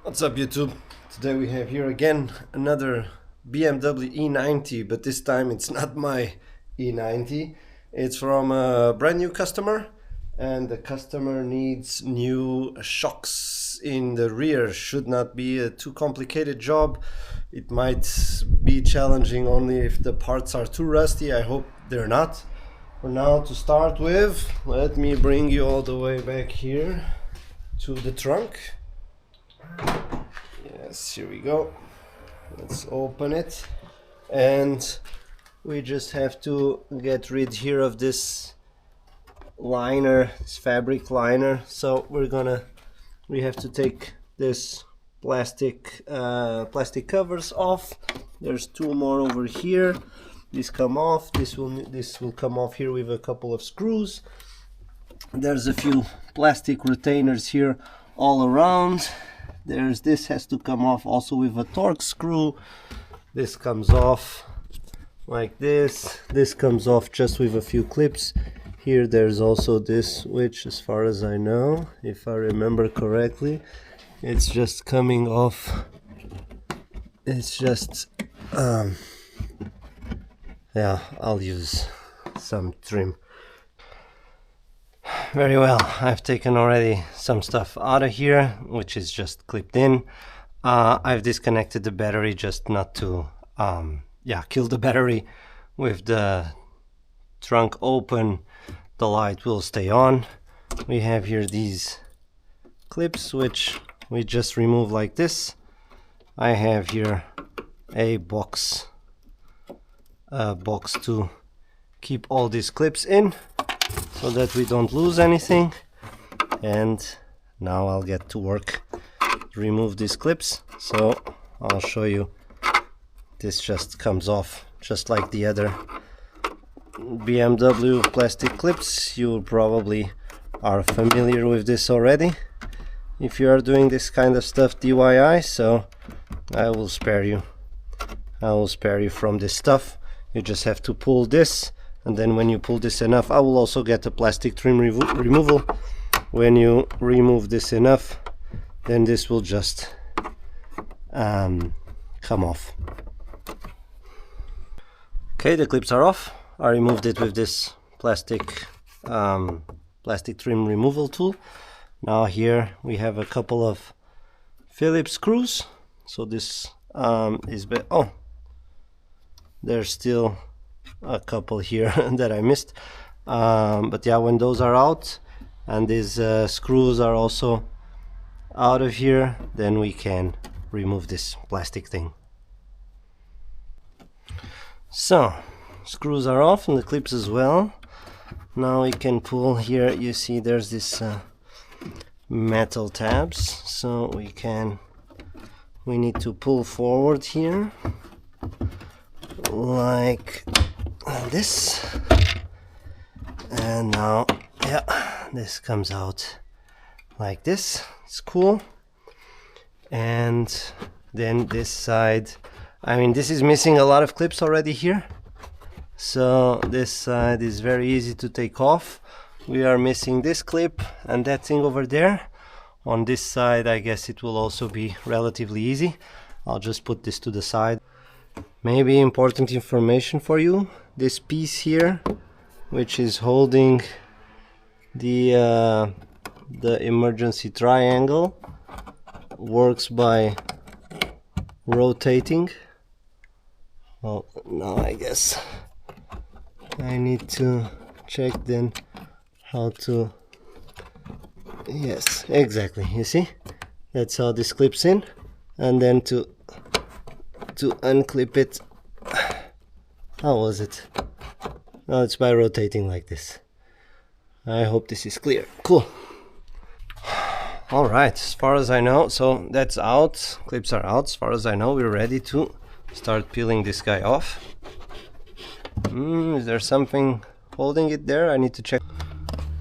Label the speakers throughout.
Speaker 1: What's up, YouTube? Today we have here again another BMW E90, but this time it's not my E90. It's from a brand new customer, and the customer needs new shocks in the rear. Should not be a too complicated job. It might be challenging only if the parts are too rusty. I hope they're not. For now, to start with, let me bring you all the way back here to the trunk. Yes, here we go. Let's open it, and we just have to get rid here of this liner, this fabric liner. So we have to take this plastic covers off. There's two more over here. These come off. This will come off here with a couple of screws. There's a few plastic retainers here all around. This has to come off also with a Torx screw. This comes off like this. This comes off just with a few clips. Here there's also this, which, as far as I know, if I remember correctly, it's just coming off. It's just yeah, I'll use some trim. Very well, I've taken already some stuff out of here, which is just clipped in. I've disconnected the battery just not to kill the battery. With the trunk open, the light will stay on. We have here these clips, which we just remove like this. I have here a box to keep all these clips in, so that we don't lose anything. And now I'll get to work to remove these clips. So I'll show you. This just comes off just like the other BMW plastic clips. You probably are familiar with this already if you are doing this kind of stuff DIY, so I will spare you from this stuff. You just have to pull this, and then when you pull this enough, I will also get a plastic trim removal. When you remove this enough, then this will just come off. Okay, the clips are off. I removed it with this plastic trim removal tool. Now here we have a couple of Phillips screws. So this there's still a couple here that I missed, but yeah, when those are out and these screws are also out of here, then we can remove this plastic thing. So screws are off and the clips as well. Now we can pull here. You see there's this metal tabs, so we need to pull forward here like this, and now this comes out like this. It's cool. And then this side, I mean, this is missing a lot of clips already here, so this side is very easy to take off. We are missing this clip and that thing over there. On this side, I guess it will also be relatively easy. I'll just put this to the side. Maybe important information for you: this piece here, which is holding the emergency triangle, works by rotating. Well, now I guess I need to check then how to. Yes, exactly. You see, that's how this clips in, and then to unclip it, how was it? No, it's by rotating like this. I hope this is clear. Cool. All right, as far as I know, so that's out. Clips are out. As far as I know, we're ready to start peeling this guy off. Is there something holding it there? I need to check.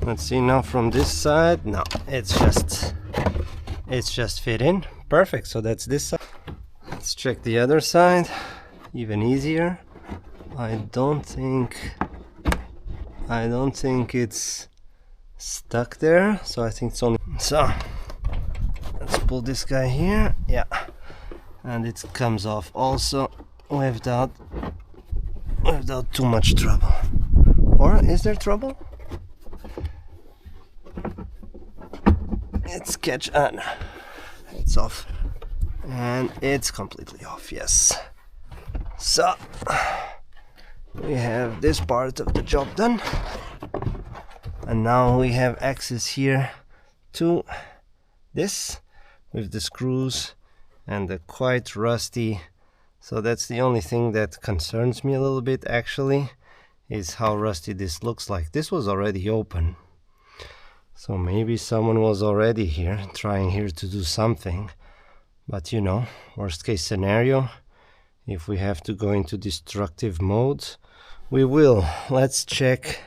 Speaker 1: Let's see now from this side. No, it's just fit in. Perfect. So that's this side. Let's check the other side. Even easier. I don't think it's stuck there, so I think it's only. So let's pull this guy here, yeah, and it comes off also without too much trouble. Or is there trouble? It's it's off, and it's completely off. Yes. So we have this part of the job done, and now we have access here to this with the screws and the quite rusty. So that's the only thing that concerns me a little bit, actually, is how rusty this looks like. This was already open, so maybe someone was already here trying here to do something. But you know, worst case scenario, if we have to go into destructive mode, we will. Let's check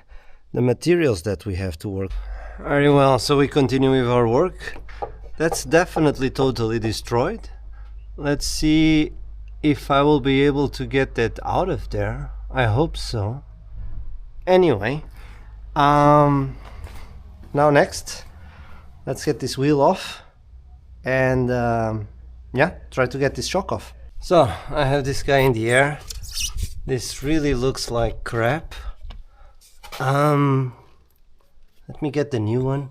Speaker 1: the materials that we have to work. Very well, so we continue with our work. That's definitely totally destroyed. Let's see if I will be able to get that out of there. I hope so. Anyway, now next, let's get this wheel off and yeah, try to get this shock off. So I have this guy in the air. This really looks like crap. Let me get the new one.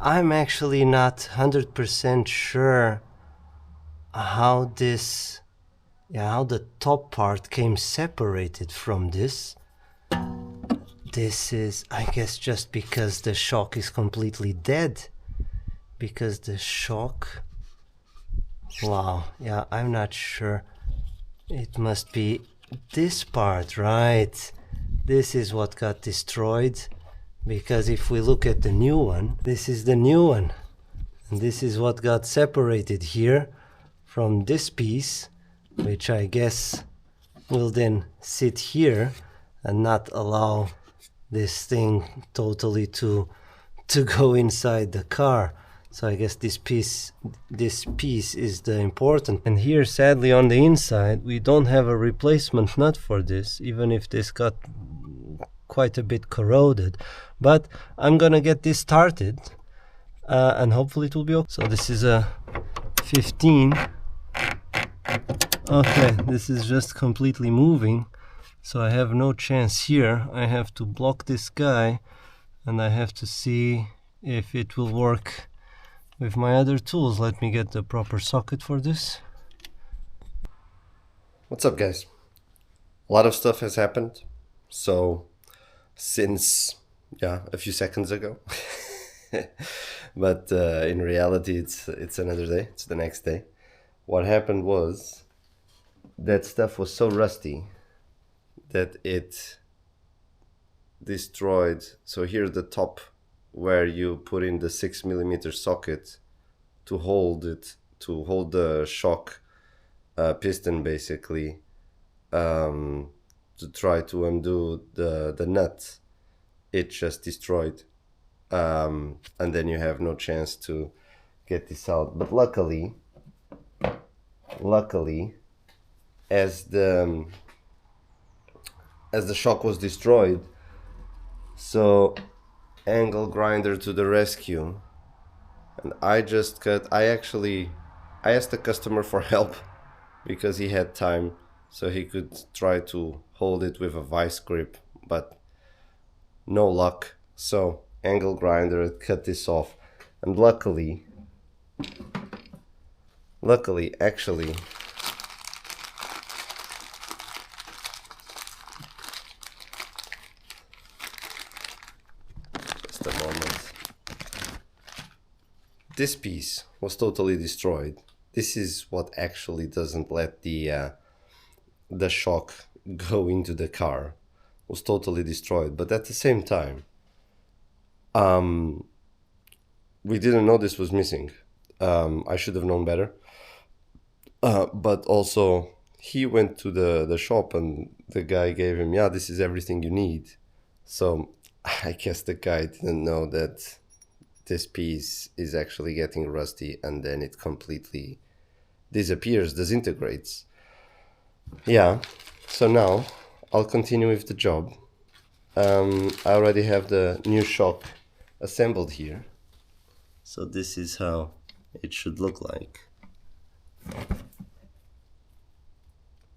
Speaker 1: I'm actually not 100% sure how this, how the top part came separated from this. This is, I guess, just because the shock is completely dead. Because the shock, wow, yeah, I'm not sure. It must be this part, right? This is what got destroyed. Because if we look at the new one, this is the new one. And this is what got separated here from this piece, which I guess will then sit here and not allow this thing totally to go inside the car. So I guess this piece is the important. And here, sadly, on the inside, we don't have a replacement nut for this, even if this got quite a bit corroded. But I'm gonna get this started and hopefully it will be okay. So this is a 15. Okay, this is just completely moving, so I have no chance here. I have to block this guy and I have to see if it will work with my other tools. Let me get the proper socket for this.
Speaker 2: What's up, guys? A lot of stuff has happened. So since a few seconds ago, but in reality it's another day. It's the next day. What happened was that stuff was so rusty that it destroyed. So here's the top where you put in the 6mm socket to hold it, to hold the shock piston, basically, to try to undo the nut. It just destroyed, and then you have no chance to get this out. But luckily, as the shock was destroyed, so angle grinder to the rescue, and I asked the customer for help because he had time, so he could try to hold it with a vice grip, but no luck. So angle grinder cut this off, and luckily actually just a moment, this piece was totally destroyed. This is what actually doesn't let the shock go into the car. It was totally destroyed. But at the same time, we didn't know this was missing. I should have known better. But also, he went to the shop and the guy gave him, this is everything you need. So I guess the guy didn't know that this piece is actually getting rusty, and then it completely disappears, disintegrates. So now I'll continue with the job. I already have the new shock assembled here. So this is how it should look like.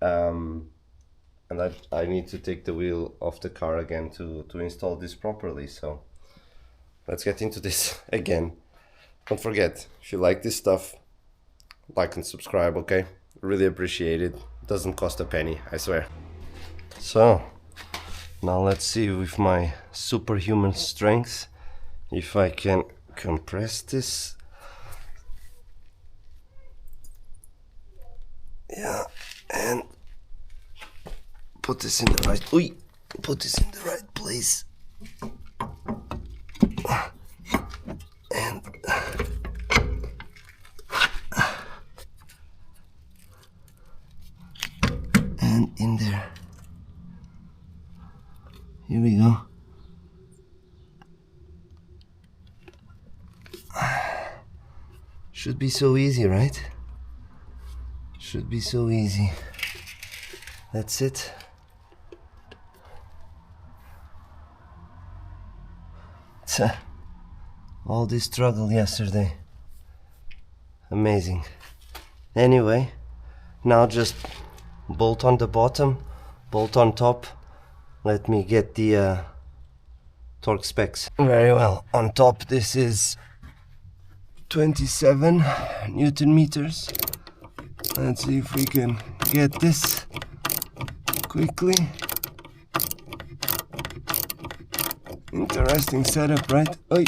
Speaker 2: And I need to take the wheel off the car again to install this properly, so let's get into this again. Don't forget, if you like this stuff, like and subscribe, okay? Really appreciate it. Doesn't cost a penny, I swear. So now let's see with my superhuman strength if I can compress this. Yeah, and put this in the right, put this in the right place. And in there. Here we go. Should be so easy, right? Should be so easy. That's it. All this struggle yesterday. Amazing. Anyway, now just bolt on the bottom, bolt on top. Let me get the torque specs. Very well. On top, this is 27 Newton meters. Let's see if we can get this quickly. Interesting setup, right? Oi.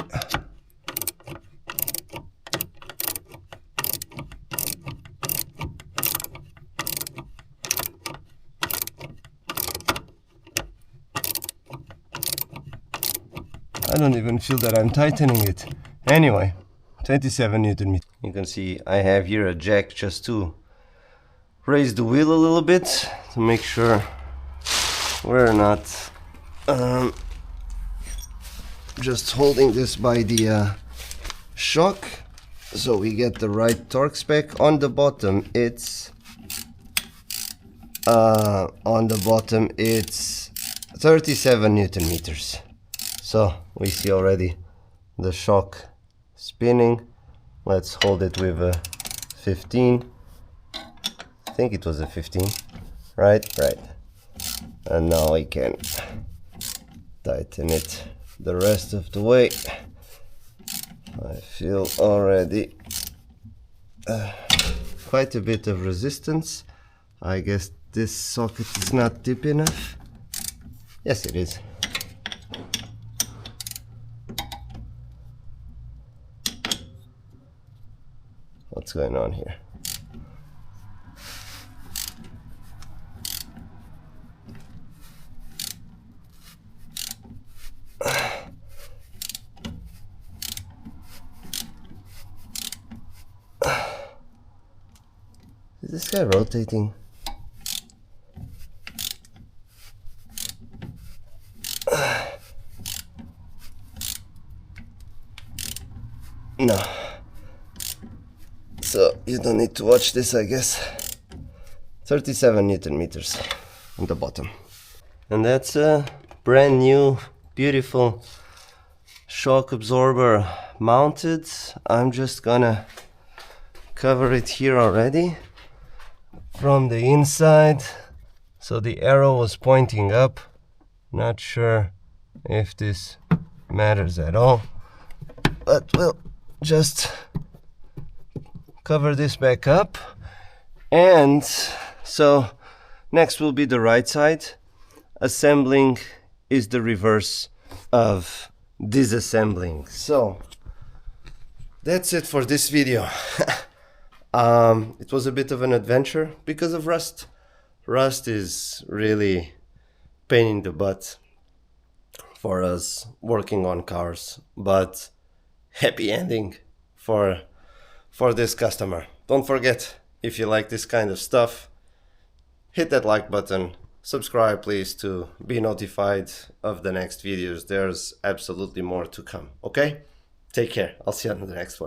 Speaker 2: I don't even feel that I'm tightening it. Anyway, 27 Newton meters. You can see I have here a jack just to raise the wheel a little bit to make sure we're not just holding this by the shock, so we get the right torque spec. On the bottom it's 37 Newton meters. So we see already the shock spinning. Let's hold it with a 15. I think it was a 15. Right. And now we can tighten it the rest of the way. I feel already quite a bit of resistance. I guess this socket is not deep enough. Yes, it is. What's going on here? Is this guy rotating? No. So you don't need to watch this, I guess. 37 Newton meters on the bottom. And that's a brand new, beautiful shock absorber mounted. I'm just gonna cover it here already from the inside. So the arrow was pointing up. Not sure if this matters at all, but we'll just cover this back up. And so next will be the right side. Assembling is the reverse of disassembling. So that's it for this video. It was a bit of an adventure because of rust. Rust is really pain in the butt for us working on cars, but happy ending for this customer. Don't forget, if you like this kind of stuff, hit that like button, subscribe please to be notified of the next videos. There's absolutely more to come, okay? Take care. I'll see you on the next one.